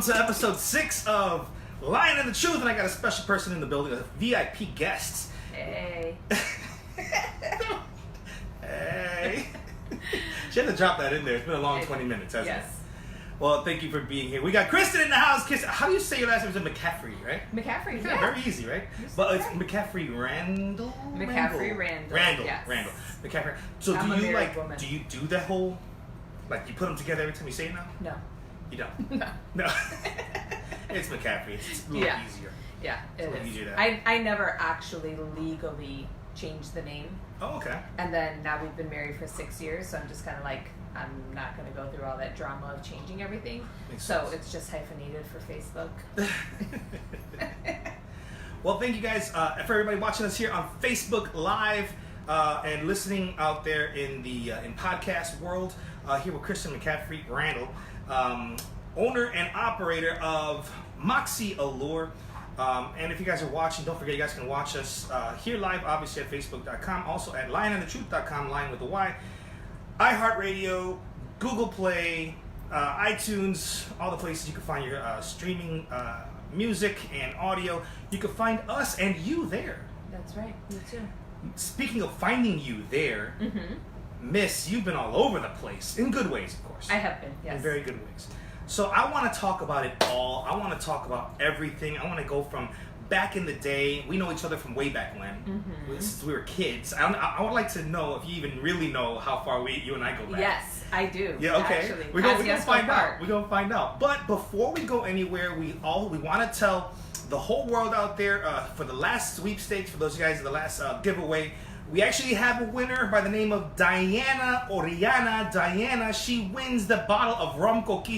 welcome to episode 6 of Lyon and the Truth, and I got a special person in the building, a VIP guest. Hey. Hey. She had to drop that in there. It's been a long 20 minutes, hasn't it? Well, thank you for being here. We got Kristin in the house. How do you say your last name? Is it McCaffrey, right? McCaffrey, yeah. Very easy, right? But it's McCaffrey Randall? McCaffrey Randall. Yes. Randall. McCaffrey. So I'm do you do that whole, like you put them together every time you say it now? No. You don't? No. No. It's McCaffrey. It's a little easier. Yeah, it is. Easier I never actually legally changed the name. Oh, okay. And then now we've been married for 6 years, so I'm just kind of like, I'm not going to go through all that drama of changing everything. Makes sense. It's just hyphenated for Facebook. Well, thank you guys for everybody watching us here on Facebook Live and listening out there in the in podcast world. Here with Kristin McCaffrey, Randall, owner and operator of Moxie Allure. And if you guys are watching, don't forget you guys can watch us here live, obviously at facebook.com, also at lyonandthetruth.com, Lyon with a Y, iHeartRadio, Google Play, iTunes, all the places you can find your streaming music and audio. You can find us and you there. That's right, me too. Speaking of finding you there, Miss, you've been all over the place, in good ways, of course. I have been, yes. In very good ways. So I want to talk about it all. I want to talk about everything. I want to go from back in the day. We know each other from way back when. Since we were kids. I would like to know if you even really know how far you and I go back. Yes, I do. Yeah, okay. Actually. We're gonna find out. We're gonna find out. But before we go anywhere, we want to tell the whole world out there for the last sweepstakes, for those guys in the last giveaway. We actually have a winner by the name of Diana Oriana. Diana, she wins the bottle of rum coquí.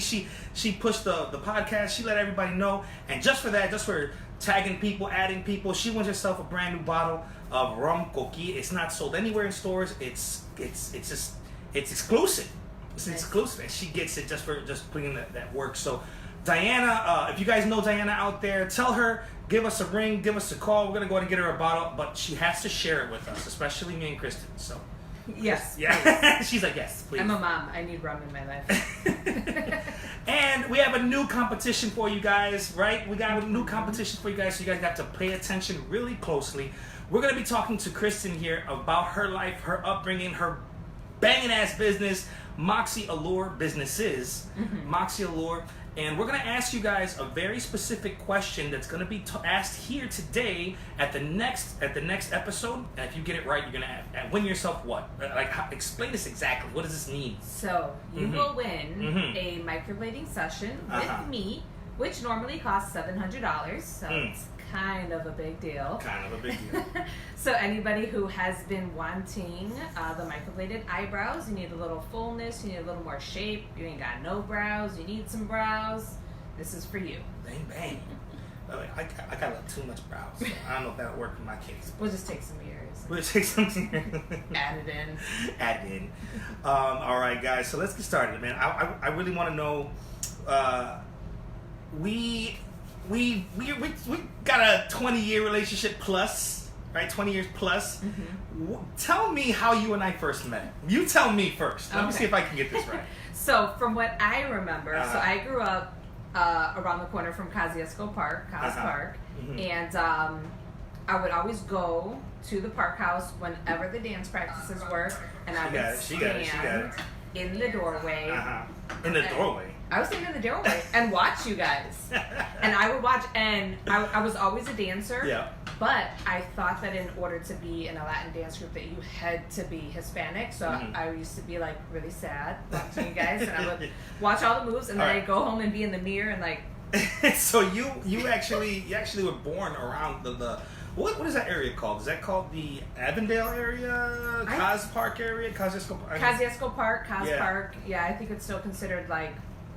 She pushed the podcast. She let everybody know. And just for that, just for tagging people, adding people, she wins herself a brand new bottle of rum coquí. It's not sold anywhere in stores. It's exclusive. It's exclusive. And she gets it just for putting in that work. So Diana, if you guys know Diana out there, tell her, give us a ring, give us a call. We're going to go ahead and get her a bottle, but she has to share it with us, especially me and Kristin. So, yes. Yeah. She's like, yes, please. I'm a mom. I need rum in my life. And we have a new competition for you guys, right? We got a new competition for you guys, so you guys have to pay attention really closely. We're going to be talking to Kristin here about her life, her upbringing, her banging ass business, Moxie Allure businesses, Moxie Allure. And we're going to ask you guys a very specific question that's going to be asked here today at the next episode. And if you get it right, you're going to win yourself what? Explain this exactly. What does this mean? So you will win a microblading session with me, which normally costs $700. So it's kind of a big deal. So anybody who has been wanting the microbladed eyebrows, you need a little fullness, you need a little more shape, you ain't got no brows, you need some brows, this is for you. Bang, bang. I got a little too much brows, so I don't know if that'll work in my case. We'll just take some years. Add it in. Add it in. All right, guys, so let's get started, man. I really want to know, we got a 20-year relationship plus, right? 20 years plus. Tell me how you and I first met. You tell me first. Let me see if I can get this right. So from what I remember, so I grew up around the corner from Kosciuszko Park, Park, and I would always go to the park house whenever the dance practices were, and I would stand in the doorway. In the doorway? I was standing in the doorway and watch you guys. And I would watch, and I was always a dancer. Yeah. But I thought that in order to be in a Latin dance group that you had to be Hispanic. So I used to be like really sad watching you guys, and I would watch all the moves, and then I'd go home and be in the mirror and like. So you actually were born around the what is that area called? Is that called the Avondale area, Park area, Kosciuszko Park? Kosciuszko Park, Park. Yeah, I think it's still considered like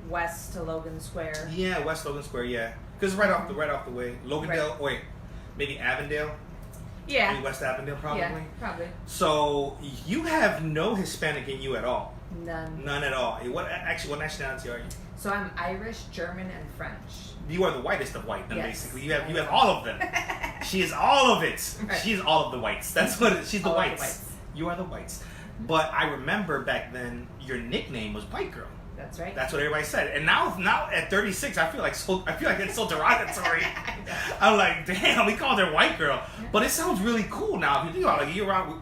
west to Logan Square. Yeah, West Logan Square. Yeah, because right off the way, Logandale. Right. Wait, maybe Avondale. Yeah. Maybe West Avondale, probably. Yeah, probably. So you have no Hispanic in you at all. None. None at all. What nationality are you? So I'm Irish, German, and French. You are the whitest of white, then, basically. You have all of them. She is all of it. Right. She is all of the whites. That's what she's the whites. You are the whites. But I remember back then your nickname was White Girl. That's right. That's what everybody said. And now at 36, I feel like it's so derogatory. I'm like, damn, we called her white girl. Yeah. But it sounds really cool now. If you think about it, like you're around,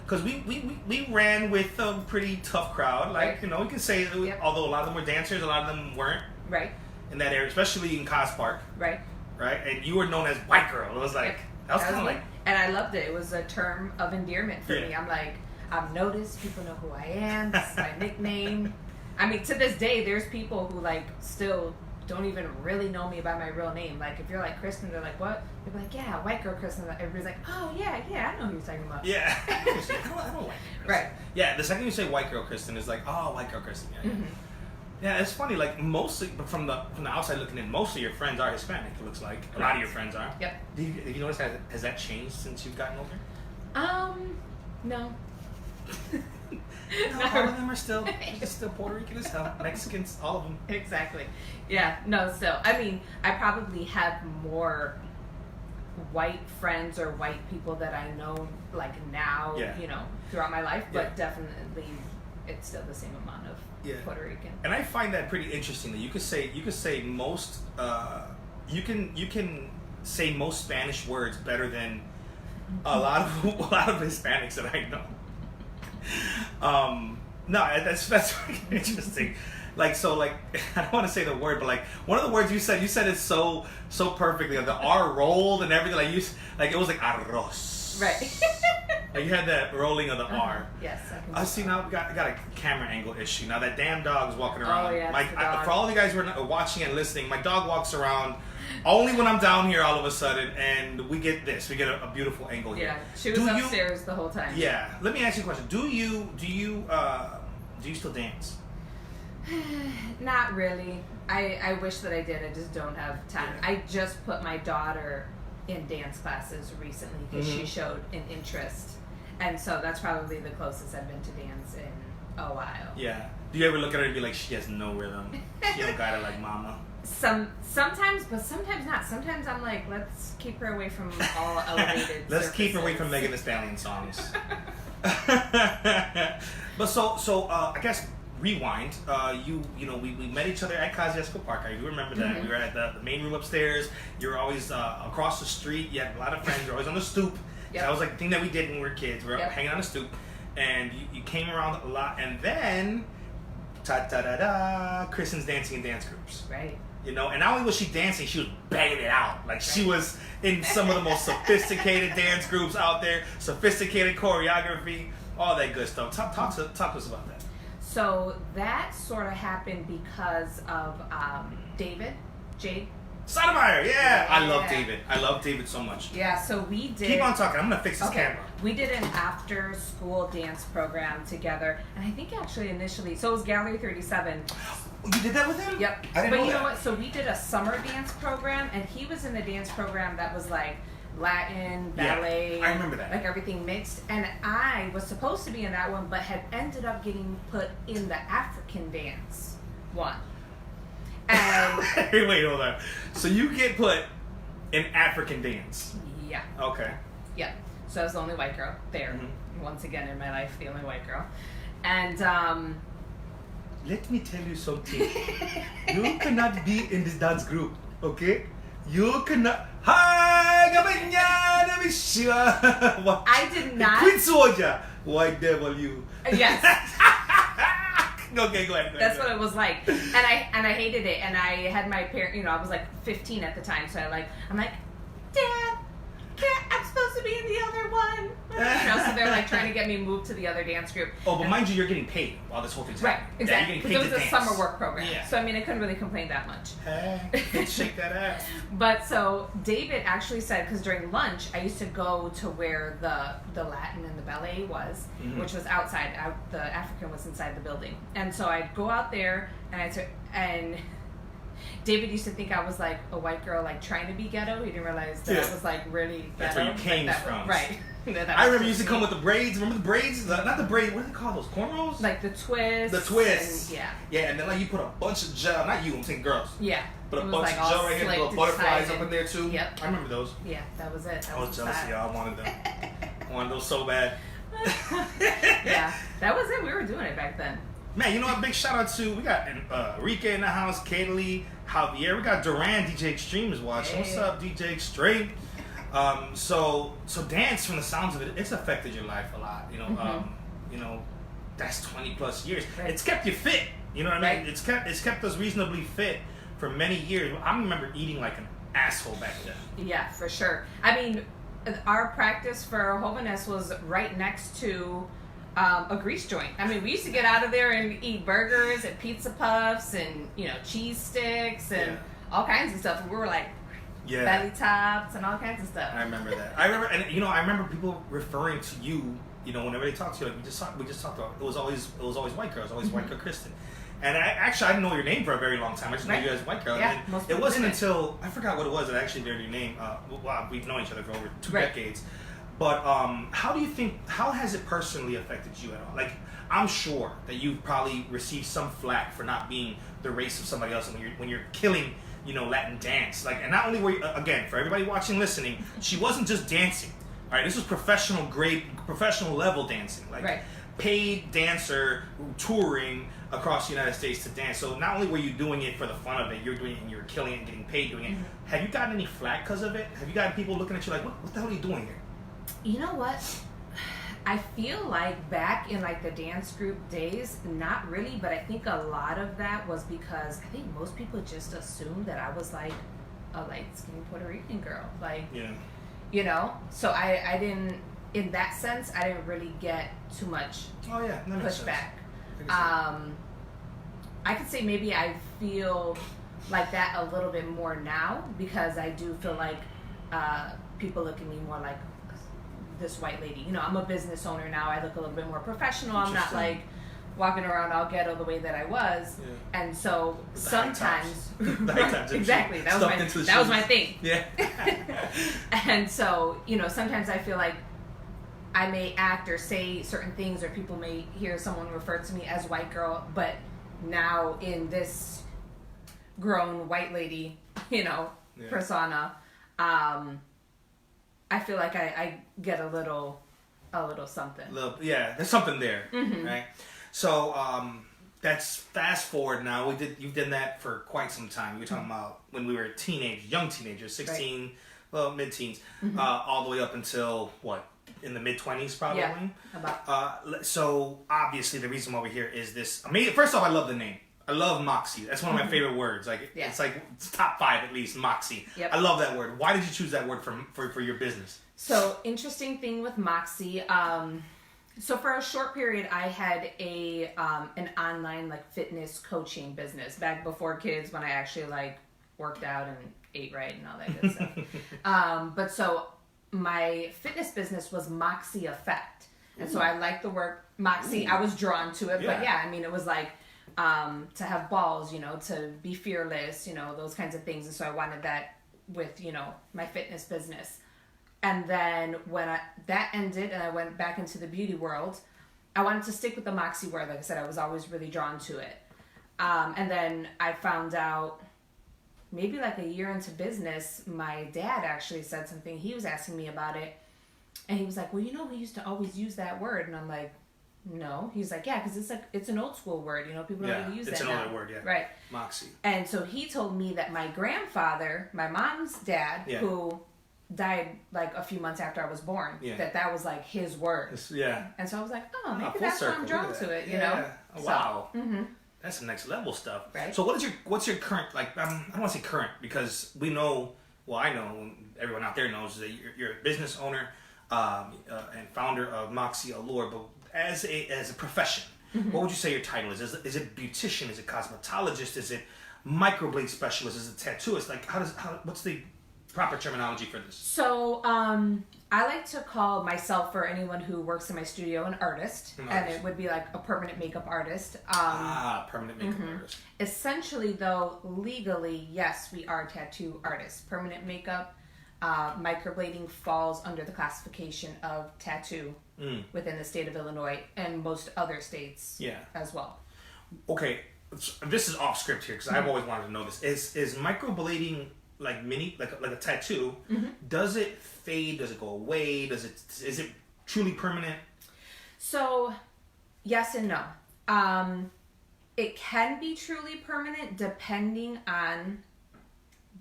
because we ran with a pretty tough crowd. Like, right. you know, we can say that although a lot of them were dancers, a lot of them weren't. Right. In that area, especially in Cos Park. Right. Right. And you were known as white girl. It was like, that was kind of like. And I loved it. It was a term of endearment for me. I'm like, I'm noticed. People know who I am. This is my nickname. I mean, to this day, there's people who like still don't even really know me by my real name. Like, if you're like Kristin, they're like, what? They're like, yeah, white girl Kristin. Everybody's like, oh yeah, I know who you're talking about. Yeah. I don't white girl Kristin. Right. Yeah. The second you say white girl Kristin, is like, oh, white girl Kristin. Yeah. Mm-hmm. Yeah, it's funny. Like mostly, but from the outside looking in, most of your friends are Hispanic. It looks like a lot of your friends are. Yep. Have you noticed has that changed since you've gotten older? No. No, all of them are still Puerto Rican as hell. Mexicans, all of them. Exactly. Yeah. No. So I mean, I probably have more white friends or white people that I know like now. You know, throughout my life, but definitely it's still the same amount of Puerto Rican. And I find that pretty interesting that you could say most you can say most Spanish words better than a lot of Hispanics that I know. No, that's really interesting. Like, so, like, I don't want to say the word, but like one of the words you said it so perfectly. Like, the R rolled and everything. Like it was like arroz. Right. Like you had that rolling of the R. Yes, I can. See, now we got a camera angle issue. Now that damn dog's walking around. Oh yeah. For all of you guys who are watching and listening, my dog walks around only when I'm down here all of a sudden, and we get a beautiful angle here. Yeah, she was upstairs the whole time. Yeah. Let me ask you a question. Do you still dance? Not really. I wish that I did. I just don't have time. Yeah. I just put my daughter in dance classes recently because she showed an interest, and so that's probably the closest I've been to dance in a while. Yeah. Do you ever look at her and be like, she has no rhythm? She don't got it like mama. Sometimes, but sometimes not. Sometimes I'm like, let's keep her away from all elevated. Let's keep her away from Megan Thee Stallion songs. But so I guess rewind. You know we met each other at Kosciuszko Park. I do remember that. Mm-hmm. We were at the main room upstairs. You were always across the street. You had a lot of friends. You were always on the stoop. Yep. That was like the thing that we did when we were kids. We were hanging on the stoop, and you came around a lot. And then, Kristin's dancing in dance groups. Right. You know, and not only was she dancing, she was banging it out. Like she was in some of the most sophisticated dance groups out there, sophisticated choreography, all that good stuff. Talk to us about that. So that sort of happened because of Jade Sotomayor, I love David so much. Yeah, so we did. Keep on talking. I'm gonna fix this camera. We did an after-school dance program together, and I think actually initially, so it was Gallery 37. You did that with him? Yep. I didn't know you know what? So we did a summer dance program, and he was in the dance program that was like Latin, ballet. I remember that. Like everything mixed. And I was supposed to be in that one, but had ended up getting put in the African dance one. And wait, hold on. So you get put in African dance? Yeah. Okay. Yeah. So I was the only white girl there. Mm-hmm. Once again in my life, the only white girl. And let me tell you something. You cannot be in this dance group, okay? You cannot. Hi, I did not. Queen Soldier, white devil, you. Yes. Okay, go ahead. That's what it was like, and I hated it. And I had my parent. You know, I was like 15 at the time, so I'm like, Dad, I'm supposed to be in the other one. You know, so they're like trying to get me moved to the other dance group. Oh, but mind you, you're getting paid while this whole thing's happening. Right, exactly. Yeah, because it was a summer work program. Yeah. So I mean, I couldn't really complain that much. Hey, shake that ass. But so David actually said, because during lunch I used to go to where the Latin and the ballet was, which was outside. The African was inside the building, and so I'd go out there and David used to think I was like a white girl, like trying to be ghetto. He didn't realize that I was like really ghetto. That's where you came from. Right. I remember you used to come with the braids. Remember the braids? Not the braids. What do they call those? Cornrows? Like the twists. The twists. And, yeah, and then like you put a bunch of gel. Not you. I'm saying girls. Yeah. But a bunch of gel right here. Little butterflies up in there too. Yep. I remember those. Yeah, that was it. I was jealous of y'all. I wanted them. I wanted those so bad. Yeah, that was it. We were doing it back then. Man, you know what? Big shout out to, we got Enrique in the house, Kaylee, Javier. We got Duran, DJ Extreme is watching. Hey. What's up, DJ Extreme? So dance, from the sounds of it, it's affected your life a lot. You know, that's 20 plus years. Right. It's kept you fit. You know what I mean? Right. It's kept us reasonably fit for many years. I remember eating like an asshole back then. Yeah, for sure. I mean, our practice for Jovenes was right next to a grease joint. I mean, we used to get out of there and eat burgers and pizza puffs and, cheese sticks and all kinds of stuff. And we were like, belly tops and all kinds of stuff. I remember that. I remember people referring to you, whenever they talk to you, like we just talked about, it was always white girl. It was always white girl Kristin. And I didn't know your name for a very long time. I just knew you as white girl. Yeah, and it wasn't until, I forgot what it was that I actually learned your name. We've known each other for over 2 decades. But how has it personally affected you at all? Like, I'm sure that you've probably received some flack for not being the race of somebody else when you're killing, Latin dance. Like, and not only were you, again, for everybody watching, listening, she wasn't just dancing. All right, this was professional level dancing. Like, paid dancer touring across the United States to dance. So not only were you doing it for the fun of it, you're doing it and you're killing it and getting paid doing it. Mm-hmm. Have you gotten any flack because of it? Have you gotten people looking at you like, what the hell are you doing here? You know what? I feel like back in like the dance group days, not really, but I think a lot of that was because I think most people just assumed that I was like a light skinned Puerto Rican girl. Like, so I didn't, in that sense, I didn't really get too much pushback. I could say maybe I feel like that a little bit more now because I do feel like people look at me more like this white lady. I'm a business owner now. I look a little bit more professional. I'm not like walking around all ghetto the way that I was. Yeah. And so sometimes exactly, that was my thing. Yeah. And so, sometimes I feel like I may act or say certain things, or people may hear someone refer to me as white girl, but now in this grown white lady, persona, I feel like I get a little something. There's something there, right? So that's fast forward now. You've done that for quite some time. You were talking about when we were young teenagers, 16, well, mid-teens, all the way up until what? In the mid-20s, probably. Yeah, about. So obviously, the reason why we're here is this. First off, I love the name. I love Moxie. That's one of my favorite words. Like it's top 5 at least. Moxie. Yep. I love that word. Why did you choose that word for your business? So interesting thing with Moxie. So for a short period, I had an online like fitness coaching business back before kids, when I actually like worked out and ate right and all that good stuff. But so my fitness business was Moxie Effect, and so I liked the word Moxie. I was drawn to it, but it was like. To have balls, to be fearless, those kinds of things. And so I wanted that with, my fitness business. And then when that ended and I went back into the beauty world, I wanted to stick with the Moxie word. Like I said, I was always really drawn to it. And then I found out maybe like a year into business, my dad actually said something. He was asking me about it. And he was like, well, we used to always use that word. And I'm like, no. He's like, yeah, because it's an old school word. People don't really use that now. It's an older word, Right. Moxie. And so he told me that my grandfather, my mom's dad, who died like a few months after I was born, that was like his word. And so I was like, oh, maybe that's why I'm drawn to it, Oh, wow. So, that's some next level stuff. Right. So what's your current, like, I don't want to say current, because we know, well, I know, everyone out there knows that you're a business owner and founder of Moxie Allure, but as a profession, what would you say your title is? Is it beautician? Is it cosmetologist? Is it microblade specialist? Is it tattooist? Like, what's the proper terminology for this? So, I like to call myself, for anyone who works in my studio, an artist. And it would be like a permanent makeup artist. Permanent makeup artist. Essentially, though, legally, yes, we are tattoo artists. Permanent makeup, microblading falls under the classification of tattoo within the state of Illinois and most other states as well. Okay, this is off script here because I've always wanted to know this. Is microblading like a tattoo? Does it fade? Does it go away? Is it truly permanent? So, yes and no. It can be truly permanent depending on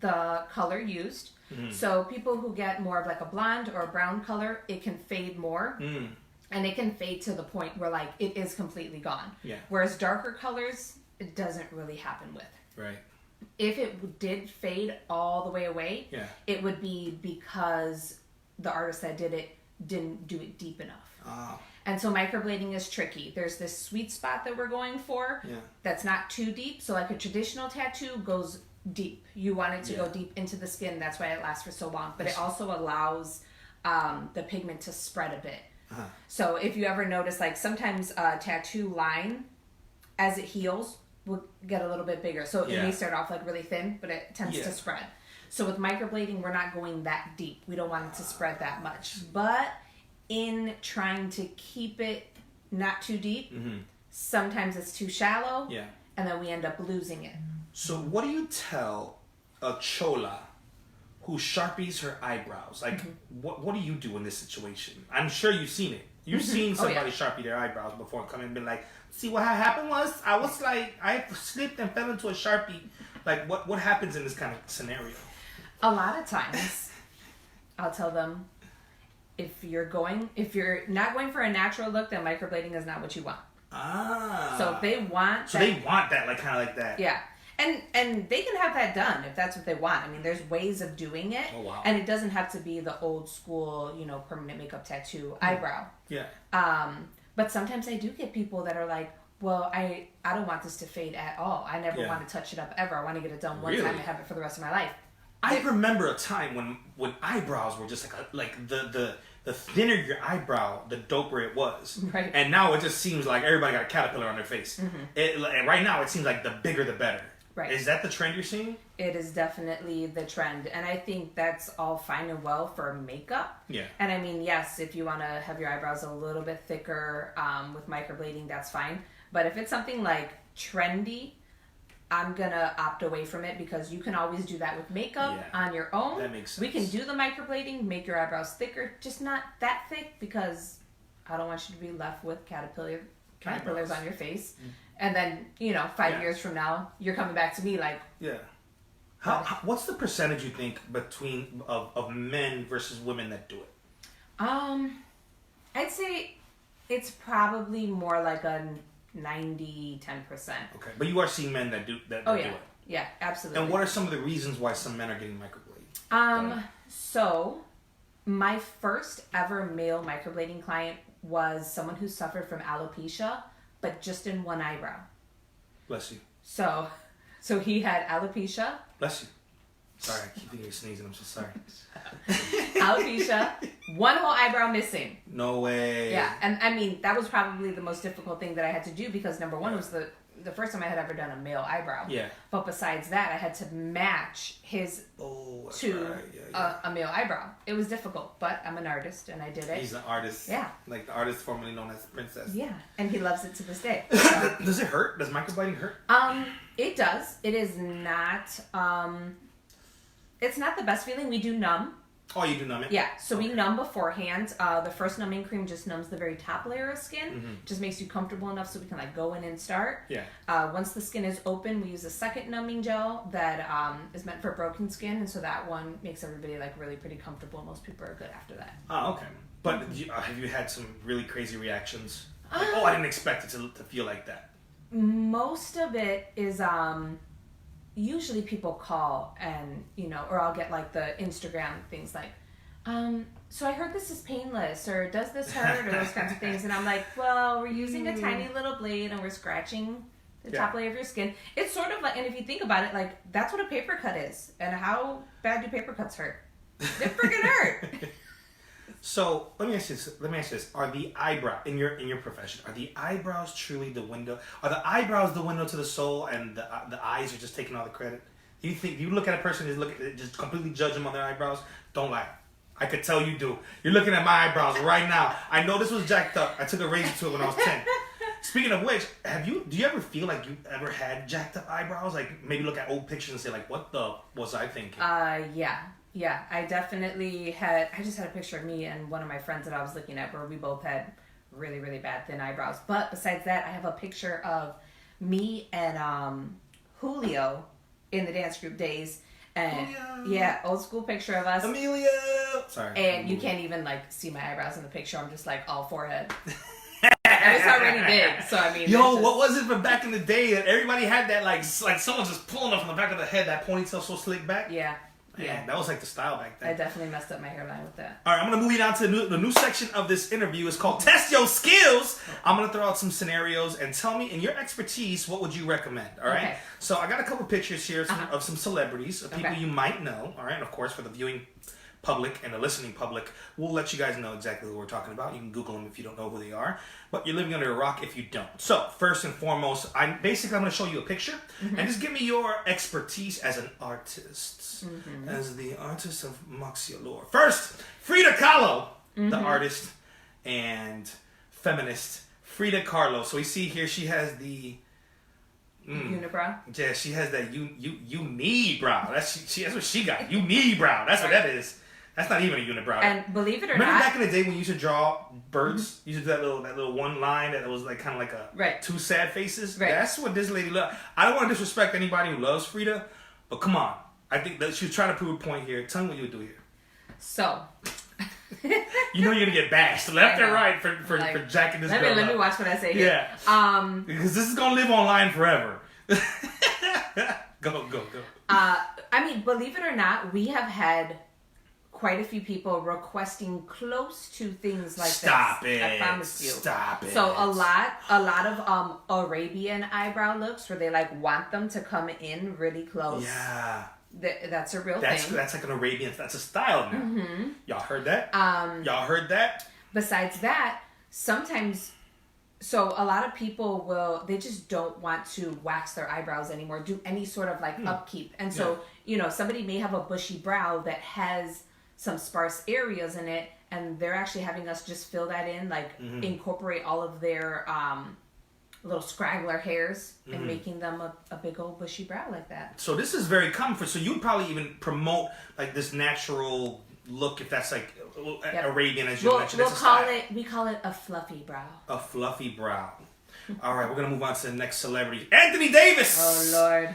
the color used. Mm-hmm. So people who get more of like a blonde or a brown color, it can fade more. Mm. And it can fade to the point where like it is completely gone. Yeah. Whereas darker colors, it doesn't really happen with. Right. If it did fade all the way away, it would be because the artist that did it didn't do it deep enough. Oh. And so microblading is tricky. There's this sweet spot that we're going for that's not too deep. So like a traditional tattoo goes deep. You want it to go deep into the skin. That's why it lasts for so long. But it also allows the pigment to spread a bit. Uh-huh. So if you ever notice, like sometimes a tattoo line, as it heals, will get a little bit bigger. So it may start off like really thin, but it tends to spread. So with microblading, we're not going that deep. We don't want it to spread that much. But in trying to keep it not too deep, sometimes it's too shallow, and then we end up losing it. So what do you tell a chola who sharpies her eyebrows? Like, what do you do in this situation? I'm sure you've seen it. You've seen somebody sharpie their eyebrows before and come in and be like, see, what happened was, I slipped and fell into a Sharpie. Like, what happens in this kind of scenario? A lot of times, I'll tell them, if you're not going for a natural look, then microblading is not what you want. Ah. So if they want they want that, like, kind of like that. Yeah. And they can have that done if that's what they want. I mean, there's ways of doing it. Oh, wow. And it doesn't have to be the old school, permanent makeup tattoo eyebrow. Yeah. But sometimes I do get people that are like, well, I don't want this to fade at all. I never want to touch it up ever. I want to get it done one time and have it for the rest of my life. I remember a time when eyebrows were just like the thinner your eyebrow, the doper it was. Right. And now it just seems like everybody got a caterpillar on their face. Mm-hmm. And right now it seems like the bigger the better. Right. Is that the trend you're seeing? It is definitely the trend. And I think that's all fine and well for makeup. Yeah. And I mean, yes, if you want to have your eyebrows a little bit thicker with microblading, that's fine. But if it's something like trendy, I'm going to opt away from it because you can always do that with makeup on your own. That makes sense. We can do the microblading, make your eyebrows thicker, just not that thick because I don't want you to be left with caterpillars on your face. Mm. And then, 5 years from now, you're coming back to me like... Yeah. What's the percentage you think between of men versus women that do it? I'd say it's probably more like a 90-10%. Okay. But you are seeing men that do do it. Yeah, absolutely. And what are some of the reasons why some men are getting microblading? So my first ever male microblading client was someone who suffered from alopecia, but just in one eyebrow. Bless you. So he had alopecia. Bless you. Sorry, I keep hearing you sneezing. I'm so sorry. Alopecia, one whole eyebrow missing. No way. Yeah, and I mean, that was probably the most difficult thing that I had to do because number one was the first time I had ever done a male eyebrow. Yeah. But besides that, I had to match his to a male eyebrow. It was difficult, but I'm an artist and I did it. He's an artist. Yeah. Like the artist formerly known as Princess. Yeah, and he loves it to this day. So. Does it hurt? Does microblading hurt? It does. It is not. It's not the best feeling. We do numb. Oh, you do numb it? Yeah, so we numb beforehand. The first numbing cream just numbs the very top layer of skin. Just makes you comfortable enough so we can go in and start. Yeah. Once the skin is open, we use a second numbing gel that is meant for broken skin, and so that one makes everybody really pretty comfortable. Most people are good after that. Oh, okay. But have you had some really crazy reactions? Like, I didn't expect it to feel like that. Most of it is usually people call and, or I'll get the Instagram things like, so I heard this is painless or does this hurt or those kinds of things. And I'm like, well, we're using a tiny little blade and we're scratching the top layer of your skin. It's sort of and if you think about it, that's what a paper cut is. And how bad do paper cuts hurt? They freaking hurt. So let me ask you this: are the in your profession, are the eyebrows truly the window? Are the eyebrows the window to the soul, and the eyes are just taking all the credit? Do you look at a person and just completely judge them on their eyebrows? Don't lie. I could tell you do. You're looking at my eyebrows right now. I know this was jacked up. I took a razor to it when I was 10. Speaking of which, do you ever feel like you ever had jacked up eyebrows? Like maybe look at old pictures and say what the was I thinking? Yeah, I definitely had. I just had a picture of me and one of my friends that I was looking at where we both had really, really bad thin eyebrows. But besides that, I have a picture of me and Julio in the dance group days. And yeah, old school picture of us. Amelia! Sorry. And you can't even like see my eyebrows in the picture. I'm just like all forehead. And it's already big, so I mean. Yo, what was it from back in the day that everybody had that like someone just pulling up from the back of the head, that ponytail so slick back? Yeah. Man, that was like the style back then. I definitely messed up my hairline with that. All right, I'm going to move you down to the new section of this interview. It's called Test Your Skills. I'm going to throw out some scenarios and tell me, in your expertise, what would you recommend? All right? Okay. So I got a couple pictures here of some celebrities, of people you might know. All right? And, of course, for the viewing public and the listening public, we'll let you guys know exactly who we're talking about. You can Google them if you don't know who they are. But you're living under a rock if you don't. So, first and foremost, I'm going to show you a picture. And just give me your expertise as an artist. As the artist of Moxie Allure. First, Frida Kahlo, the artist and feminist. Frida Kahlo. So we see here she has the... unibrow? Yeah, she has that unibrow. That's what she got. Unibrow. That's what that is. That's not even a unibrow. And believe it or Remember not, back in the day when you used to draw birds? You used to do that little one line that was like kind of like a two sad faces. Right. That's what this lady loves. I don't want to disrespect anybody who loves Frida, but come on. I think that she was trying to prove a point here. Tell me what you would do here. So. You know you're gonna get bashed left and right for jacking this girl up. Let me watch what I say here. Yeah. Because this is gonna live online forever. Go. I mean, believe it or not, we have had quite a few people requesting close to things like Stop this. it. I promise you. Stop it. So a lot of Arabian eyebrow looks where they like want them to come in really close. Yeah. That's a real thing. That's like an Arabian. That's a style now. Y'all heard that? Y'all heard that? Besides that, sometimes, so a lot of people they just don't want to wax their eyebrows anymore, do any sort of like upkeep. And so, somebody may have a bushy brow that has some sparse areas in it, and they're actually having us just fill that in, like incorporate all of their little scraggler hairs and making them a big old bushy brow like that. So this is very common so you would probably even promote like this natural look if that's like Arabian as you mentioned. We call it a fluffy brow. A fluffy brow. All right, we're gonna move on to the next celebrity, Anthony Davis. Oh Lord.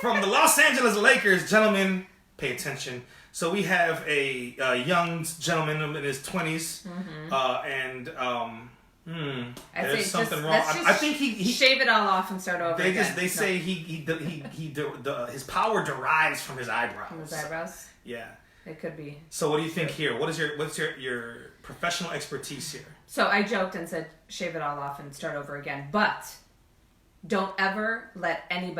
From the Los Angeles Lakers. Gentlemen, pay attention. So we have a young gentleman in his 20s, there's something wrong. I think he shave it all off and start over. They say his power derives from his eyebrows. From his eyebrows. Yeah. It could be. So what do you think here? What's your professional expertise here? So I joked and said shave it all off and start over again, but don't ever let any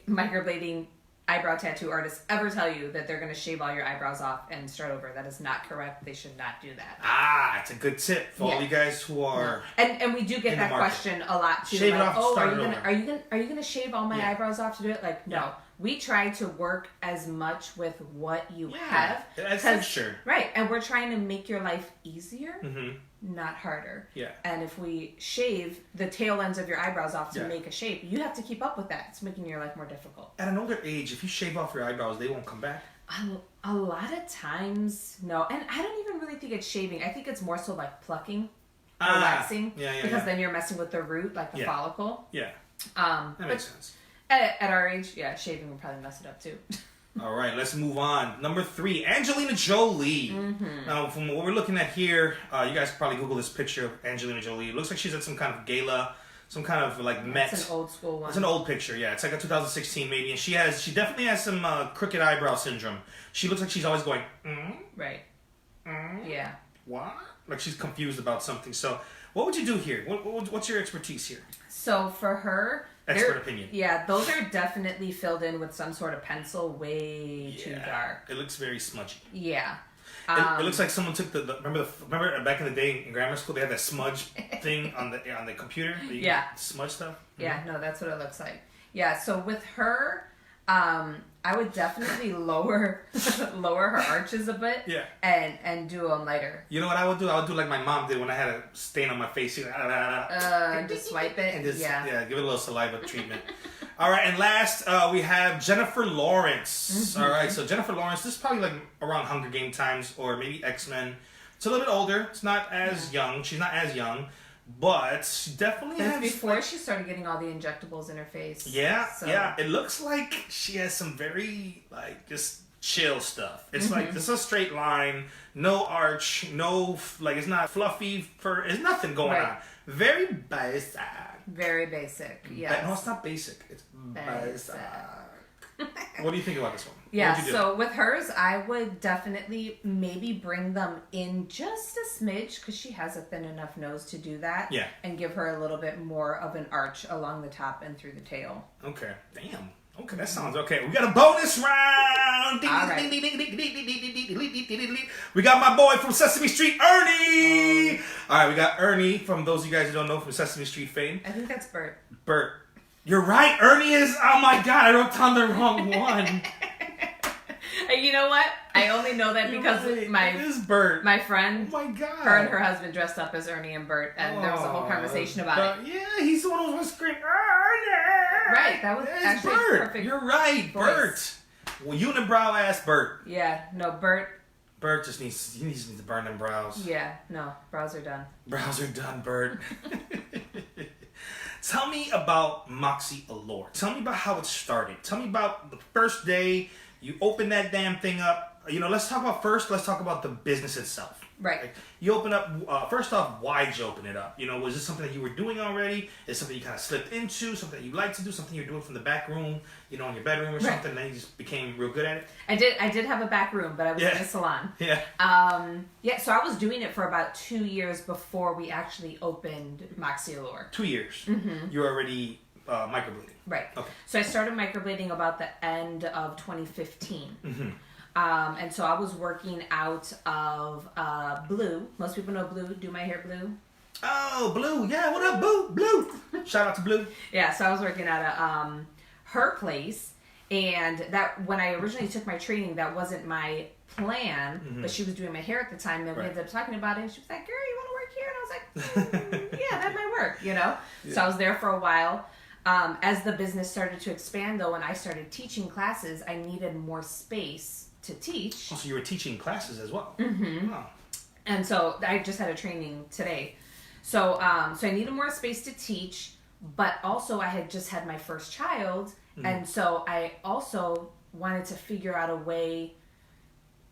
microblading eyebrow tattoo artists ever tell you that they're going to shave all your eyebrows off and start over. That is not correct. They should not do that. It's a good tip for all you guys who are. And we do get that question a lot too. Shave it like, off. Are you gonna shave all my eyebrows off to do it? Like, no. We try to work as much with what you have. That's texture. Right, and we're trying to make your life easier, not harder. Yeah. And if we shave the tail ends of your eyebrows off to make a shape, you have to keep up with that. It's making your life more difficult. At an older age, if you shave off your eyebrows, they won't come back? A lot of times, no. And I don't even really think it's shaving. I think it's more so like plucking or waxing. Because then you're messing with the root, like the follicle. Yeah. That makes sense. At our age, shaving would probably mess it up too. All right, let's move on. Number 3, Angelina Jolie. Now, from what we're looking at here, you guys can probably Google this picture of Angelina Jolie. It looks like she's at some kind of gala, some kind of like Met. It's an old school one. It's an old picture, yeah. It's like a 2016 maybe, and she definitely has some crooked eyebrow syndrome. She looks like she's always going, Right. Yeah. What? Like she's confused about something. So, what would you do here? What's your expertise here? So for her. Expert opinion. Yeah, those are definitely filled in with some sort of pencil way too dark. It looks very smudgy. Yeah. It looks like someone took remember back in the day in grammar school they had that smudge thing on the computer? Smudge stuff? Yeah, no, that's what it looks like. Yeah, so with her, I would definitely lower her arches a bit. Yeah. And do them lighter. You know what I would do? I would do like my mom did when I had a stain on my face. And just swipe it. And just give it a little saliva treatment. All right, and last we have Jennifer Lawrence. All right, so Jennifer Lawrence. This is probably like around Hunger Game times or maybe X-Men. It's a little bit older. It's not as young. She's not as young. But she definitely has... before she started getting all the injectables in her face. Yeah, so. Yeah. It looks like she has some very, like, just chill stuff. It's like, it's a straight line, no arch, no, like, it's not fluffy fur. There's nothing going on. Very basic. Very basic, yes. No, it's not basic. It's basic. What do you think about this one? Yeah, so with hers, I would definitely maybe bring them in just a smidge because she has a thin enough nose to do that. Yeah. And give her a little bit more of an arch along the top and through the tail. Okay. Damn. Okay, that sounds okay. We got a bonus round. All right. We got my boy from Sesame Street, Ernie. All right, we got Ernie from those of you guys who don't know from Sesame Street fame. I think that's Bert. Bert. You're right. Ernie is. Oh my God, I wrote down the wrong one. You know what? I only know that because my friend, oh my God, her and her husband dressed up as Ernie and Bert, and there was a whole conversation about it. Yeah, he's the one who was screaming, Ernie! Right, that was actually Bert. Perfect. You're right, voice. Bert. Well, unibrow ass Bert. Yeah, no, Bert. Bert just needs to burn them brows. Yeah, no, brows are done. Brows are done, Bert. Tell me about Moxie Allure. Tell me about how it started. Tell me about the first day you opened that damn thing up. Let's talk about the business itself. Right. Like, you open up, first off, why'd you open it up? Was this something that you were doing already? Is it something you kind of slipped into? Something that you like to do? Something you're doing from the back room, in your bedroom or something, and then you just became real good at it? I did have a back room, but I was in a salon. Yeah. So I was doing it for about 2 years before we actually opened Moxie Allure. 2 years. Mm-hmm. You were already microblading. Right. Okay. So I started microblading about the end of 2015. Mm-hmm. And so I was working out of Blue. Most people know Blue. Do my hair Blue? Oh, Blue. Yeah, what up, Blue? Shout out to Blue. Yeah, so I was working at her place. And that when I originally took my training, that wasn't my plan. Mm-hmm. But she was doing my hair at the time. And we ended up talking about it. And she was like, girl, you want to work here? And I was like, yeah, that might work, Yeah. So I was there for a while. As the business started to expand, though, and I started teaching classes, I needed more space to teach. Oh, so you were teaching classes as well. Mm-hmm. Oh. And so I just had a training today. So I needed more space to teach, but also I had just had my first child. Mm-hmm. And so I also wanted to figure out a way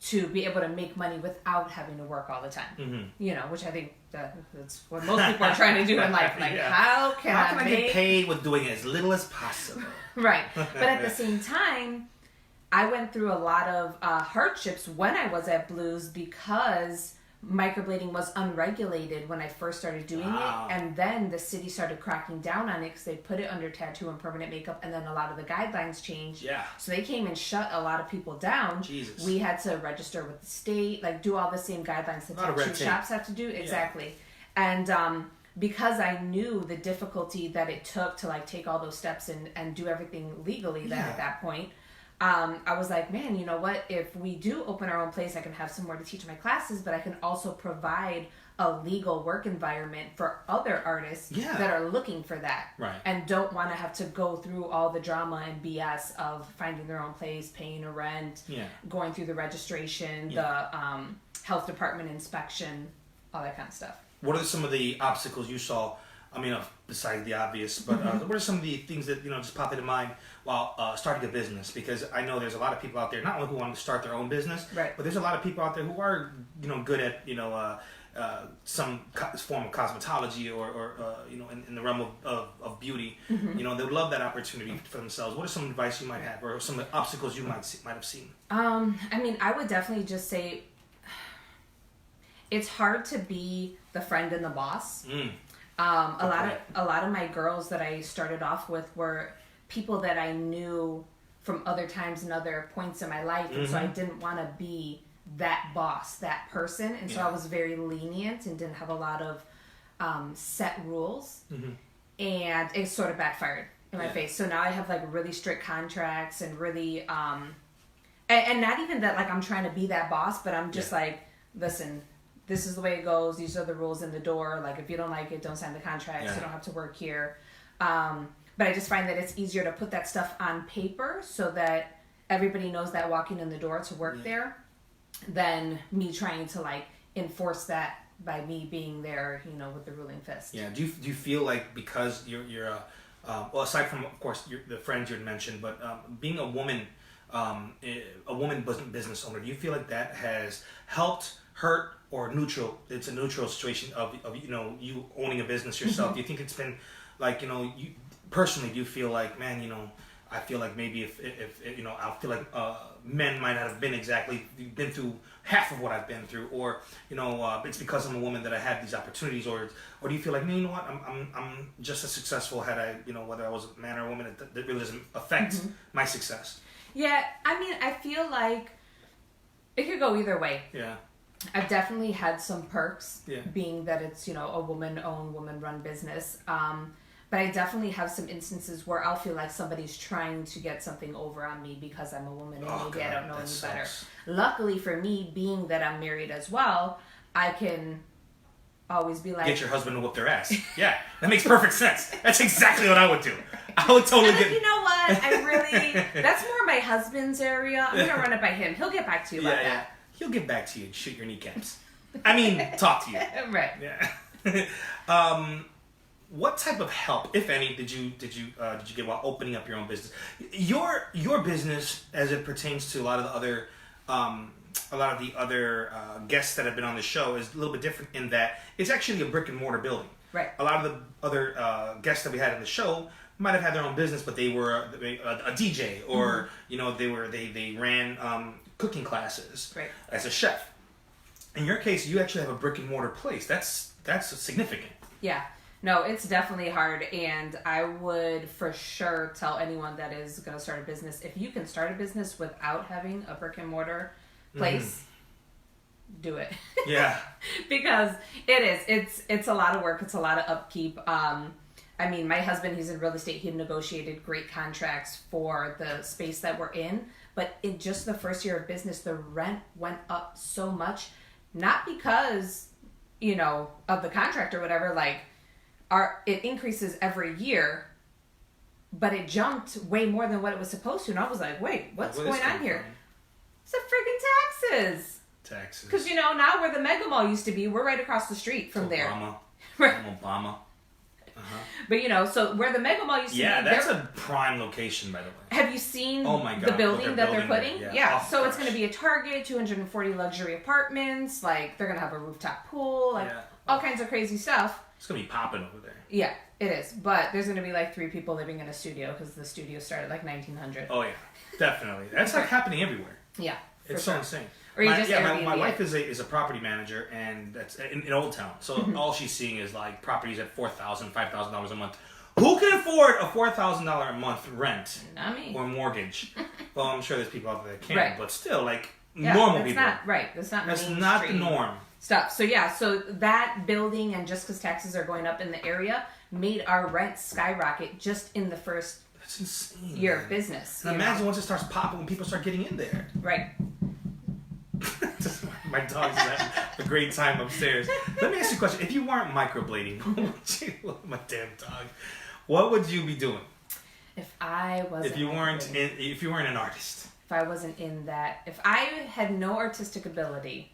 to be able to make money without having to work all the time. Mm-hmm. Which I think that's what most people are trying to do in life. Like, how can I get paid with doing as little as possible? Right. But at the same time, I went through a lot of hardships when I was at Blues because microblading was unregulated when I first started doing it. And then the city started cracking down on it because they put it under tattoo and permanent makeup. And then a lot of the guidelines changed. Yeah. So they came and shut a lot of people down. Jesus. We had to register with the state, do all the same guidelines that tattoo shops have to do. Exactly. Yeah. And because I knew the difficulty that it took to take all those steps and do everything legally then at that point, I was like, man, you know what? If we do open our own place, I can have somewhere to teach my classes, but I can also provide a legal work environment for other artists that are looking for that. Right. And don't want to have to go through all the drama and BS of finding their own place, paying a rent, going through the registration, the health department inspection, all that kind of stuff. What are some of the obstacles you saw? I mean, besides the obvious, but what are some of the things that just pop into mind while starting a business? Because I know there's a lot of people out there, not only who want to start their own business, but there's a lot of people out there who are good at some form of cosmetology or in the realm of beauty. Mm-hmm. They would love that opportunity for themselves. What are some advice you might have, or some of the obstacles you might have seen? I would definitely just say it's hard to be the friend and the boss. A lot of my girls that I started off with were people that I knew from other times and other points in my life, and so I didn't want to be that boss, that person, and so I was very lenient and didn't have a lot of set rules, and it sort of backfired in my face. So now I have really strict contracts and really and not even that I'm trying to be that boss, but I'm just listen, this is the way it goes. These are the rules in the door. If you don't like it, don't sign the contracts. You don't have to work here. But I just find that it's easier to put that stuff on paper so that everybody knows that walking in the door to work there than me trying to enforce that by me being there, with the ruling fist. Yeah. Do you feel like because you're well, aside from of course the friends you had mentioned, but being a woman business owner, do you feel like that has helped, hurt, or neutral? It's a neutral situation of you owning a business yourself. Do you think it's been like you personally? Do you feel like, man, I feel like maybe if I feel like men might not have been through half of what I've been through, or it's because I'm a woman that I had these opportunities, or do you feel like, no, you know what, I'm just as successful had I whether I was a man or a woman, that really doesn't affect my success. Yeah, I mean, I feel like it could go either way. Yeah. I've definitely had some perks, being that it's, a woman-owned, woman-run business. But I definitely have some instances where I'll feel like somebody's trying to get something over on me because I'm a woman and maybe I don't know any better. Luckily for me, being that I'm married as well, I can always be like... Get your husband to whoop their ass. Yeah, that makes perfect sense. That's exactly what I would do. I would totally get... You know what? That's more my husband's area. I'm going to run it by him. He'll get back to you about that. He'll get back to you and shoot your kneecaps. I mean, talk to you. Right. Yeah. What type of help, if any, did you get while opening up your own business? Your business, as it pertains to a lot of the other guests that have been on the show, is a little bit different in that it's actually a brick and mortar building. Right. A lot of the other guests that we had in the show might have had their own business, but they were a DJ, or they ran cooking classes as a chef. In your case, you actually have a brick and mortar place. That's significant. Yeah. No, it's definitely hard, and I would for sure tell anyone that is going to start a business, if you can start a business without having a brick and mortar place, do it. Yeah. Because it's a lot of work. It's a lot of upkeep. I mean, my husband, he's in real estate. He negotiated great contracts for the space that we're in, but in just the first year of business, the rent went up so much, not because, of the contract or whatever, it increases every year, but it jumped way more than what it was supposed to. And I was like, wait, what's going on here? It's the friggin' taxes. Taxes. Because, now where the Mega Mall used to be, we're right across the street from there. Obama. Uh-huh. But, so where the Mega Mall used to be... Yeah, that's a prime location, by the way. Have you seen the building that they're putting? Yeah. So it's going to be a Target, 240 luxury apartments. They're going to have a rooftop pool, all kinds of crazy stuff. It's going to be popping over there. Yeah, it is. But there's going to be 3 people living in a studio because the studio started 1900. Oh, yeah. Definitely. That's happening everywhere. Yeah. It's so insane. Or my wife is a property manager, and that's in Old Town. So all she's seeing is properties at $4,000, $5,000 a month. Who can afford a $4,000 a month rent? Not me. Or mortgage? Well, I'm sure there's people out there that can, right. But still, normal people. That's not the norm. Stuff. So so that building, and just because taxes are going up in the area, made our rent skyrocket just in the first year of business. And imagine once it starts popping, when people start getting in there. Right. My dog's having a great time upstairs. Let me ask you a question. If you weren't microblading, what would you, my damn dog, what would you be doing? If I wasn't... If you weren't an artist. If I wasn't in that... If I had no artistic ability...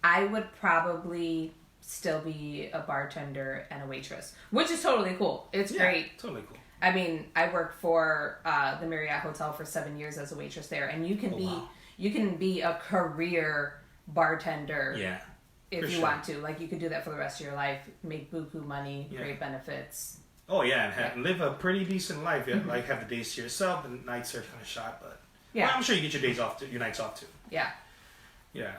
I would probably still be a bartender and a waitress, which is totally cool. It's great. Totally cool. I mean, I worked for the Marriott Hotel for 7 years as a waitress there, and you can be a career bartender. Yeah. If you want to, you could do that for the rest of your life, make buku money, great benefits. Oh yeah, and live a pretty decent life. Yeah, have the days to yourself, and nights are kind of shot, but I'm sure you get your nights off too. Yeah. Yeah.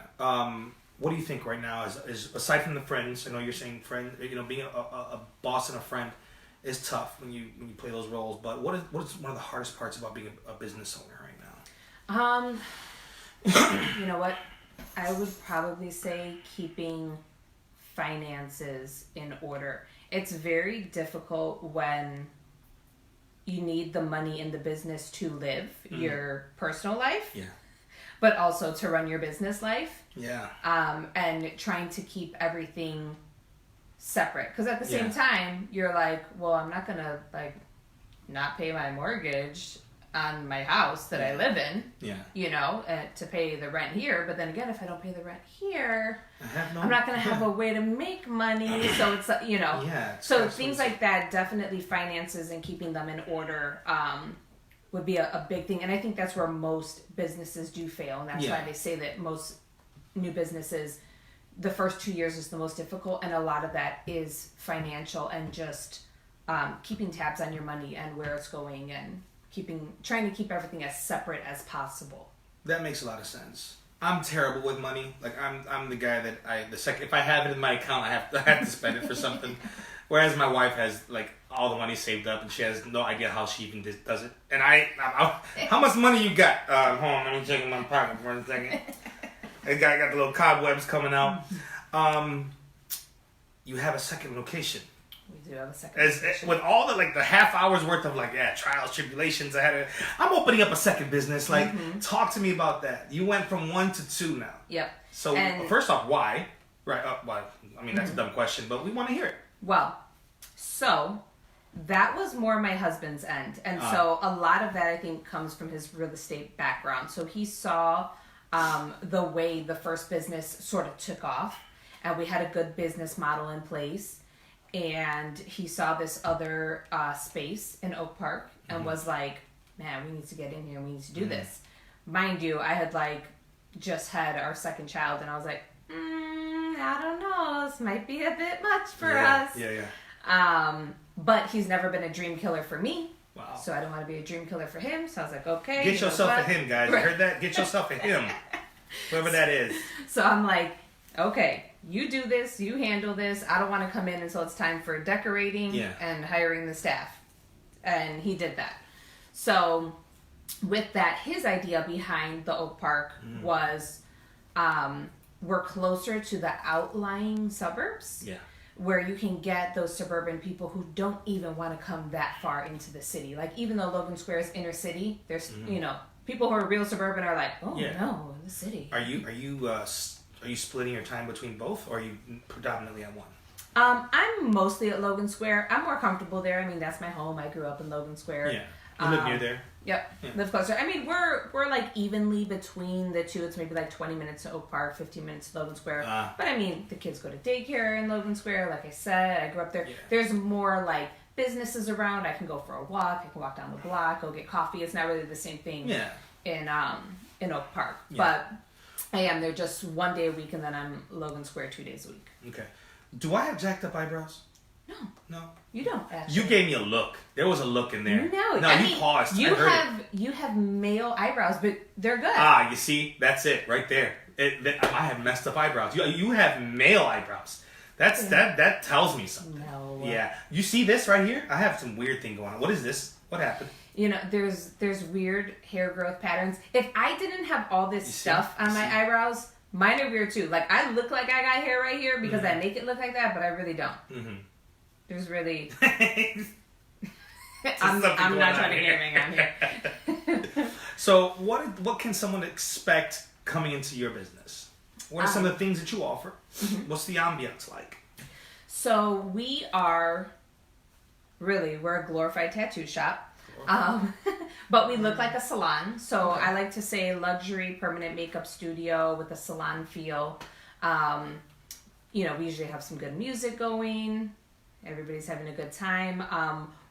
What do you think right now is aside from the friends? I know you're saying friend. Being a boss and a friend is tough when you play those roles. But what is one of the hardest parts about being a business owner right now? You know what? I would probably say keeping finances in order. It's very difficult when you need the money in the business to live your personal life. Yeah. But also to run your business life. Yeah. And trying to keep everything separate. Because at the same time, you're well, I'm not going to, not pay my mortgage. on my house that I live in. Yeah. You know, to pay the rent here. But then again, if I don't pay the rent here, I'm not going to have a way to make money. So it's, you know. Yeah. So things like that, definitely finances and keeping them in order would be a big thing. And I think that's where most businesses do fail. And that's why they say that most new businesses, the first 2 years is the most difficult. And a lot of that is financial and just keeping tabs on your money and where it's going and trying to keep everything as separate as possible. That makes a lot of sense. I'm terrible with money. Like I'm the guy that if I have it in my account, I have to spend it for something. Whereas my wife has like all the money saved up and she has no idea how she even does it. And I how much money you got? Hold on, let me check in my pocket for a second. I got the little cobwebs coming out. You have a second location. We do have a second location. With all the half hour's worth of trials, tribulations, I'm opening up a second business. Talk to me about that. You went from 1 to 2 now. Yep. So first off, why? Right. Well, I mean, that's a dumb question, but we want to hear it. Well, so that was more my husband's end. And so a lot of that, I think, comes from his real estate background. So he saw the way the first business sort of took off, and we had a good business model in place. And he saw this other space in Oak Park and was like, man, we need to get in here. We need to do this. Mind you, I had just had our second child, and I was like, I don't know. This might be a bit much for us. Yeah. But he's never been a dream killer for me. Wow. So I don't want to be a dream killer for him. So I was like, okay. Get yourself a him, guys. You heard that? Get yourself a him. Whoever that is. So I'm like, okay, you do this. You handle this. I don't want to come in until it's time for decorating and hiring the staff. And he did that. So with that, his idea behind the Oak Park was we're closer to the outlying suburbs. Yeah. Where you can get those suburban people who don't even want to come that far into the city. Like, even though Logan Square is inner city, there's, people who are real suburban are like, no, in the city. Are you splitting your time between both, or are you predominantly at one? I'm mostly at Logan Square. I'm more comfortable there. I mean, that's my home. I grew up in Logan Square. Yeah. You live near there? Yep. Yeah. Live closer. I mean, we're evenly between the two. It's maybe 20 minutes to Oak Park, 15 minutes to Logan Square. But I mean, the kids go to daycare in Logan Square. Like I said, I grew up there. Yeah. There's more businesses around. I can go for a walk. I can walk down the block, go get coffee. It's not really the same thing in Oak Park. Yeah. But I am there just one day a week, and then I'm Logan Square 2 days a week. Okay. Do I have jacked up eyebrows? No. You don't, actually. You gave me a look. There was a look in there. No, you paused. You have male eyebrows, but they're good. You see? That's it right there. I have messed up eyebrows. You have male eyebrows. That tells me something. No. Yeah. You see this right here? I have some weird thing going on. What is this? What happened? There's weird hair growth patterns. If I didn't have all this stuff on my eyebrows, mine are weird too. I look like I got hair right here because I make it look like that, but I really don't. Mm-hmm. There's really... I'm not trying to get anything on here. So what can someone expect coming into your business? What are some of the things that you offer? Mm-hmm. What's the ambiance like? So we're a glorified tattoo shop. But we look like a salon. So I like to say luxury permanent makeup studio with a salon feel. We usually have some good music going. Everybody's having a good time.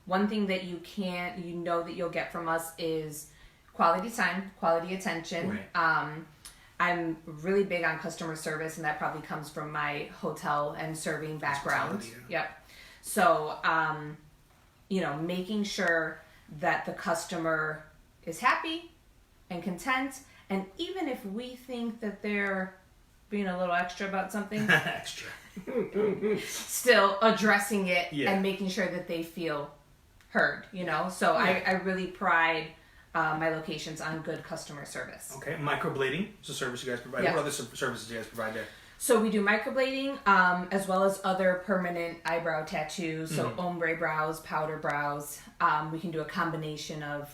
One thing that that you'll get from us is quality time, quality attention. Right. I'm really big on customer service, and that probably comes from my hotel and serving background. Yep. So, making sure that the customer is happy and content, and even if we think that they're being a little extra about something, still addressing it and making sure that they feel heard, So I really pride my locations on good customer service. Okay, microblading is a service you guys provide. What other services do you guys provide there? So we do microblading, as well as other permanent eyebrow tattoos. So ombre brows, powder brows. We can do a combination of,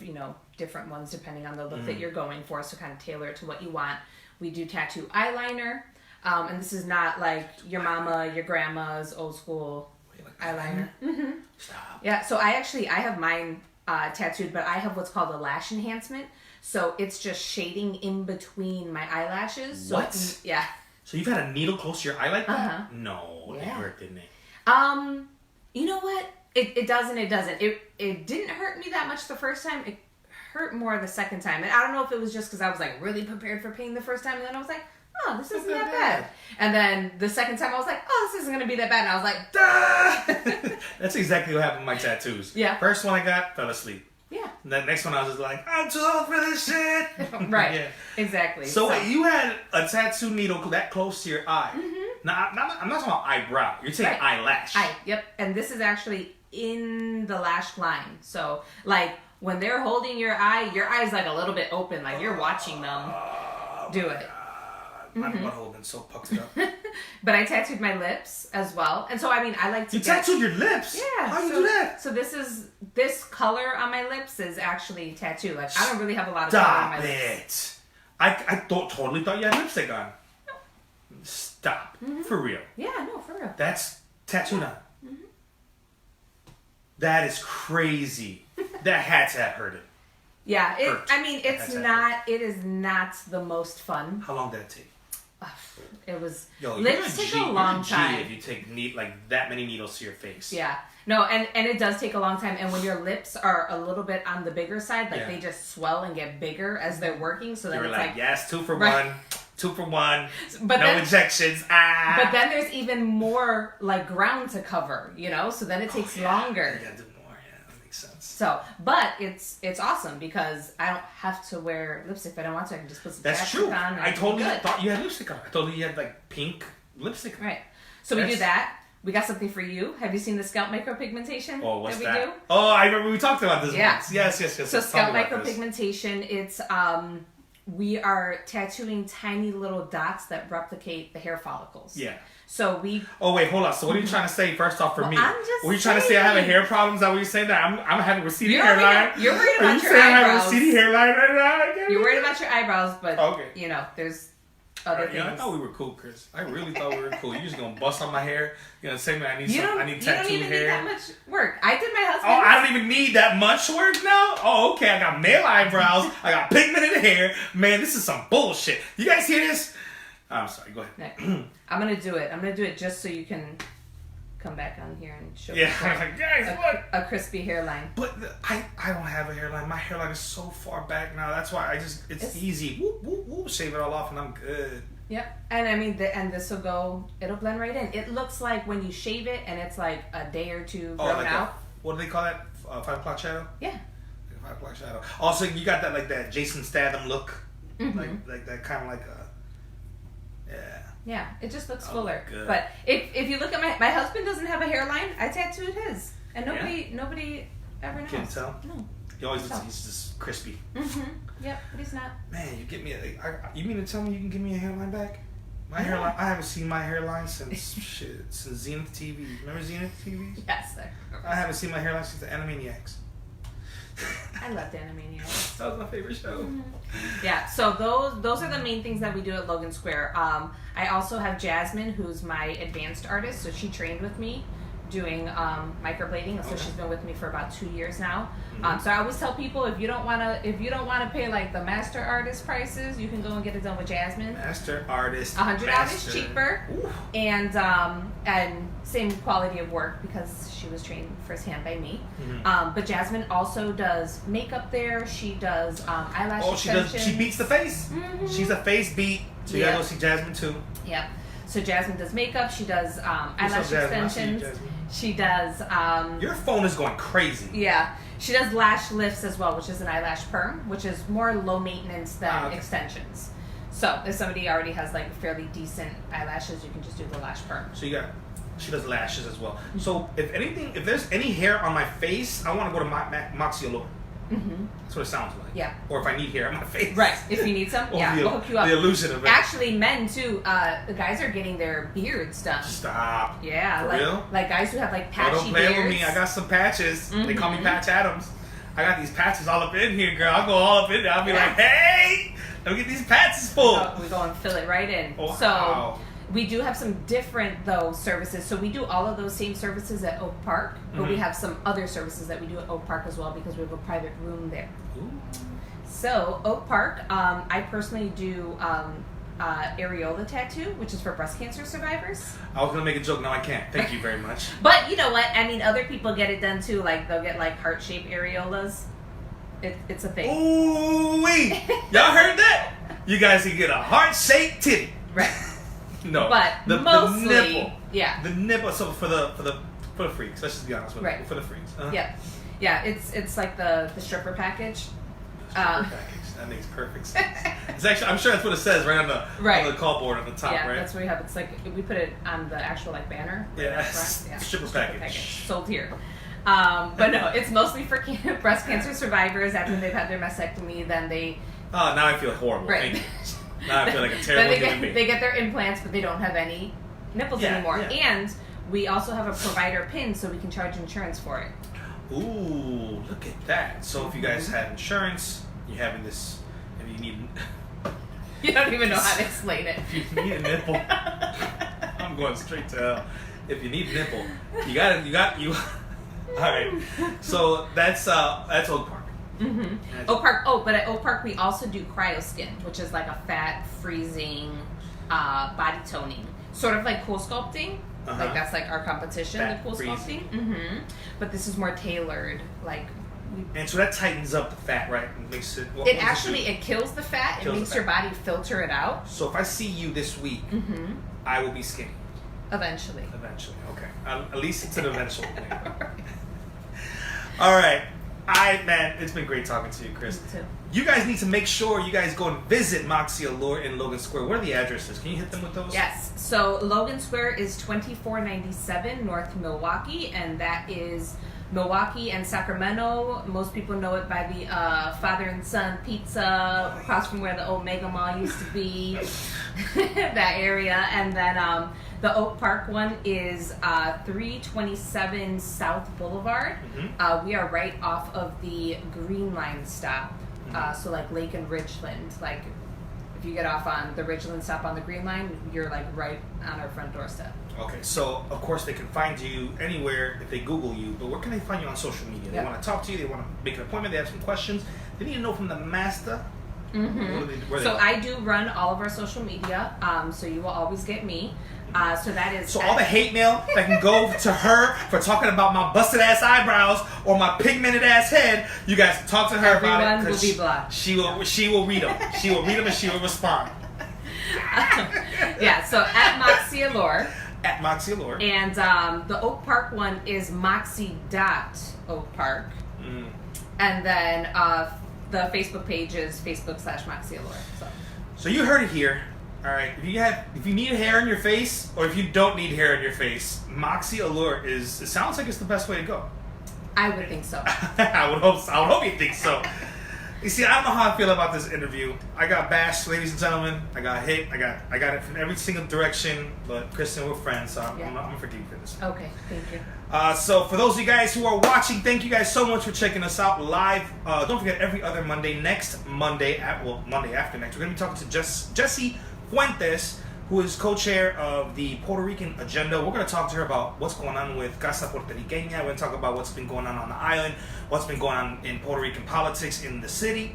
different ones depending on the look that you're going for. So kind of tailor it to what you want. We do tattoo eyeliner. And this is not like your mama, your grandma's old school eyeliner. Mm-hmm. Stop. Yeah, so I have mine tattooed, but I have what's called a lash enhancement. So it's just shading in between my eyelashes. So What? Yeah. So you've had a needle close to your eye like that? No, it hurt, didn't it? You know what? It does and it doesn't. It didn't hurt me that much the first time. It hurt more the second time. And I don't know if it was just because I was like really prepared for pain the first time, and then I was like, oh, this isn't that bad. And then the second time I was like, oh, this isn't going to be that bad. And I was like, duh! That's exactly what happened with my tattoos. Yeah. First one I got, fell asleep. Yeah. And the next one I was just like, I'm too old for this shit. Right. Yeah. Exactly. So wait, you had a tattoo needle that close to your eye. Mm-hmm. Now, I'm not talking about eyebrow. You're saying eyelash. Yep. And this is actually in the lash line. So, like, when they're holding your eye's like a little bit open, like you're watching them do it. My butthole been so puckered up. But I tattooed my lips as well. And so, I mean, I like to tattooed your lips? Yeah. How do you do that? So this color on my lips is actually tattoo. Like, I don't really have a lot of color on my lips. I totally thought you had lipstick on. No. Stop. For real. Yeah, no, for real. That's tattooed on. That is crazy. That had to have hurted. Yeah, it is not the most fun. How long did it take? It was. Yo, lips take a long time. If you take that many needles to your face. Yeah. No, and it does take a long time. And when your lips are a little bit on the bigger side, like they just swell and get bigger as they're working. So then you're it's like yes, 2 for 1. 2 for 1. But no injections. But then there's even more like ground to cover, So then it takes longer. You gotta do more. Yeah, that makes sense. So, but it's awesome because I don't have to wear lipstick if I don't want to. I can just put some lipstick on. That's true. I totally thought you had lipstick on. I thought you had like pink lipstick on. Right. So we do that. We got something for you. Have you seen the scalp micropigmentation what's that we do? Oh, I remember we talked about this once. Yes. So scalp micropigmentation, it's we are tattooing tiny little dots that replicate the hair follicles. Yeah. So we. Oh wait, hold on. So what are you trying to say? First off, for me, were you trying to say I have a hair problem? Is that what you're saying? That I'm having receding hairline. You're worried about your eyebrows. I have a receding hairline right now? You're worried about your eyebrows, but there's other things. I thought we were cool, Chris. I really thought we were cool. You're just gonna bust on my hair. You're gonna say, man, I need tattooed hair. You don't even need that much work. I did my husband's. Oh, I don't even need that much work now? Oh, okay. I got male eyebrows. I got pigmented hair. Man, this is some bullshit. You guys hear this? I'm sorry. Go ahead. I'm gonna do it. I'm gonna do it just so you can come back on here and show guys, look. A crispy hairline. But I don't have a hairline. My hairline is so far back now. That's why it's easy. Whoop, whoop, whoop. Shave it all off and I'm good. Yep. And I mean, and this will go, it'll blend right in. It looks like when you shave it and it's like a day or two grown out. What do they call that? 5 o'clock shadow? Yeah. 5 o'clock shadow. Also, you got that like that Jason Statham look. Like that kind of like a, Yeah, it just looks fuller. Good. But if you look at my husband doesn't have a hairline. I tattooed his, and nobody ever knows. Can't tell. No. He always looks, he's just crispy. Yep, but he's not. Man, you get me. You mean to tell me you can give me a hairline back? My hairline. I haven't seen my hairline since since Zenith TV. Remember Zenith TV? Yes, sir. I haven't seen my hairline since the Animaniacs. I loved Animaniacs. That was my favorite show. Yeah, so those are the main things that we do at Logan Square. I also have Jasmine, who's my advanced artist, so she trained with me doing microblading, so she's been with me for about 2 years now. So I always tell people if you don't wanna pay like the master artist prices, you can go and get it done with Jasmine. Master artist, $100 cheaper, and same quality of work because she was trained firsthand by me. But Jasmine also does makeup there. She does eyelash extensions. She beats the face. She's a face beat. So you gotta go see Jasmine too. Yep. So Jasmine does makeup. She does eyelash extensions. She does. Your phone is going crazy. Yeah. She does lash lifts as well, which is an eyelash perm, which is more low maintenance than extensions. So if somebody already has like fairly decent eyelashes, you can just do the lash perm. So she does lashes as well. So if there's any hair on my face, I want to go to Moxie Allure. That's what it sounds like. Yeah. Or if I need hair on my face. Right. If you need some, we'll hook you up. The illusion of it. Actually, men too. The guys are getting their beards done. Stop. Yeah. For real? Like guys who have like patchy beards. Don't play with me. I got some patches. They call me Patch Adams. I got these patches all up in here, girl. I'll go all up in there. I'll be like, hey, let me get these patches full. We go and fill it right in. Oh, so, wow. We do have some different, though, services. So we do all of those same services at Oak Park, but we have some other services that we do at Oak Park as well because we have a private room there. Ooh. So Oak Park, I personally do areola tattoo, which is for breast cancer survivors. I was going to make a joke. No, I can't. Thank you very much. But you know what? I mean, other people get it done, too. Like, they'll get, like, heart-shaped areolas. It's a thing. Ooh-wee. Y'all heard that? You guys can get a heart-shaped titty. Right. No, but mostly, the nipple. Yeah, the nipple. So for the freaks, let's just be honest with right. For the freaks. Yeah. It's like the stripper package. Package. That makes perfect sense. It's actually, I'm sure that's what it says right on the call board on the top, yeah, right? that's what we have. It's like we put it on the actual like banner. Yeah, stripper package sold here. But no, it's mostly for breast cancer survivors after they've had their mastectomy. Then they. Oh, now I feel horrible. Right. Thank you. Now I feel like a terrible human being. They get their implants, but they don't have any nipples anymore. Yeah. And we also have a provider pin, so we can charge insurance for it. Ooh, look at that. So if you guys have insurance, you're having this, if you need... You don't even know how to explain it. If you need a nipple, I'm going straight to hell. If you need a nipple, you got. All right. So that's Oak Park. Oak Park. Oh, but at Oak Park we also do Cryo Skin, which is like a fat freezing, body toning, sort of like cool sculpting. Like that's like our competition, fat the cool freezing. sculpting. But this is more tailored, like. And so that tightens up the fat, right? And makes it. It kills the fat. It makes your body filter it out. So if I see you this week, I will be skinny. Eventually. Okay. At least it's an eventual thing. All right. Man, it's been great talking to you, Chris. Me too. You guys need to make sure you guys go and visit Moxie Allure in Logan Square. What are the addresses? Can you hit them with those? Yes. So Logan Square is 2497 North Milwaukee, and that is Milwaukee and Sacramento. Most people know it by the Father and Son Pizza across from where the old Mega Mall used to be. That area. And then the Oak Park one is 327 South Boulevard. We are right off of the Green Line stop. So like Lake and Ridgeland. Like if you get off on the Ridgeland stop on the Green Line, you're like right on our front doorstep. Okay, so of course they can find you anywhere if they Google you, but where can they find you on social media? They want to talk to you, they want to make an appointment, they have some questions, they need to know from the master. So I do run all of our social media, so you will always get me. So that is. So all the hate mail that can go to her for talking about my busted ass eyebrows or my pigmented ass head, you guys talk to her about it. Everyone will be blocked. She will read them. She will read them and she will respond. Yeah. So at Moxie Allure. At Moxie Allure. And the Oak Park one is moxie.oakpark. And then the Facebook page is Facebook.com/Moxie Allure. So you heard it here. All right. If you need hair in your face, or if you don't need hair in your face, Moxie Allure it sounds like it's the best way to go. I would think so. I would hope you think so. You see, I don't know how I feel about this interview. I got bashed, ladies and gentlemen. I got hit. I got it from every single direction. But Kristin, we're friends, so I'm gonna forgive you for this. Okay, thank you. So for those of you guys who are watching, thank you guys so much for checking us out live. Don't forget, every other Monday, Monday after next, we're gonna be talking to Jessie Fuentes, who is co-chair of the Puerto Rican Agenda. We're going to talk to her about what's going on with Casa Puertorriqueña. We're going to talk about what's been going on the island, what's been going on in Puerto Rican politics in the city.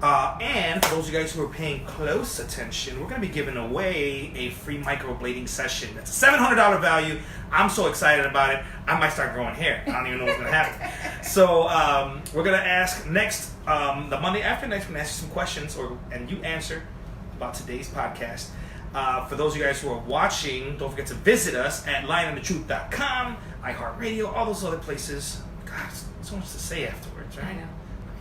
And for those of you guys who are paying close attention, we're going to be giving away a free microblading session. That's a $700 value. I'm so excited about it. I might start growing hair. I don't even know what's going to happen. So we're going to ask next, the Monday after next, we're going to ask you some questions, and you answer about today's podcast. For those of you guys who are watching, don't forget to visit us at lyonandthetruth.com, iHeartRadio, all those other places. God, so much to say afterwards, right? I know. How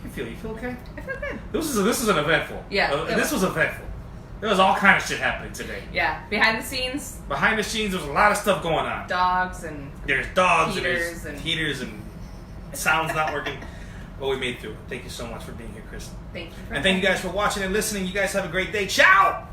do you feel? You feel okay? I feel good. This is an eventful. Yeah. This was eventful. There was all kind of shit happening today. Yeah. Behind the scenes, there's a lot of stuff going on. There's dogs and heaters and sounds not working. But we made through it. Thank you so much for being here, Kristin. Thank you. And thank you guys for watching and listening. You guys have a great day. Ciao!